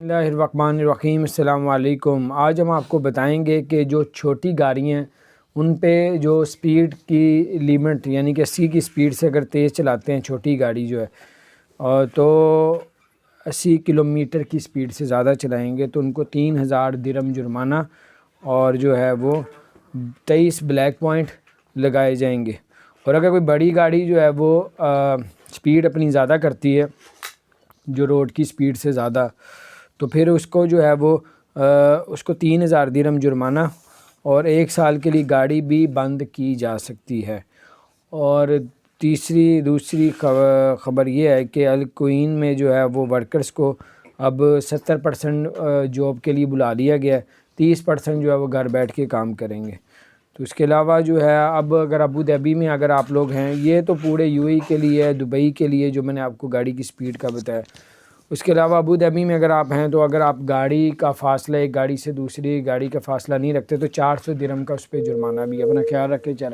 بسم اللہ الرحمن الرحیم، السلام علیکم۔ آج ہم آپ کو بتائیں گے کہ جو چھوٹی گاڑیاں ہیں ان پہ جو سپیڈ کی لیمٹ یعنی کہ 80 کی سپیڈ سے اگر تیز چلاتے ہیں چھوٹی گاڑی جو ہے تو 80 کلومیٹر کی سپیڈ سے زیادہ چلائیں گے تو ان کو 3000 درہم جرمانہ اور جو ہے وہ 23 بلیک پوائنٹ لگائے جائیں گے۔ اور اگر کوئی بڑی گاڑی جو ہے وہ سپیڈ اپنی زیادہ کرتی ہے جو روڈ کی سپیڈ سے زیادہ، تو پھر اس کو جو ہے وہ اس کو 3000 درہم جرمانہ اور 1 سال کے لیے گاڑی بھی بند کی جا سکتی ہے۔ اور دوسری خبر یہ ہے کہ الکوئن میں جو ہے وہ ورکرز کو اب 70% جاب کے لیے بلا لیا گیا ہے، 30% جو ہے وہ گھر بیٹھ کے کام کریں گے۔ تو اس کے علاوہ جو ہے اب اگر ابو ظہبی میں اگر آپ لوگ ہیں، یہ تو پورے یو اے کے لیے، دبئی کے لیے جو میں نے آپ کو گاڑی کی سپیڈ کا بتایا، اس کے علاوہ ابو ظہبی میں اگر آپ ہیں تو اگر آپ گاڑی کا فاصلہ ایک گاڑی سے دوسری گاڑی کا فاصلہ نہیں رکھتے تو 400 درہم کا اس پہ جرمانہ بھی ہے۔ اپنا خیال رکھیں، چینل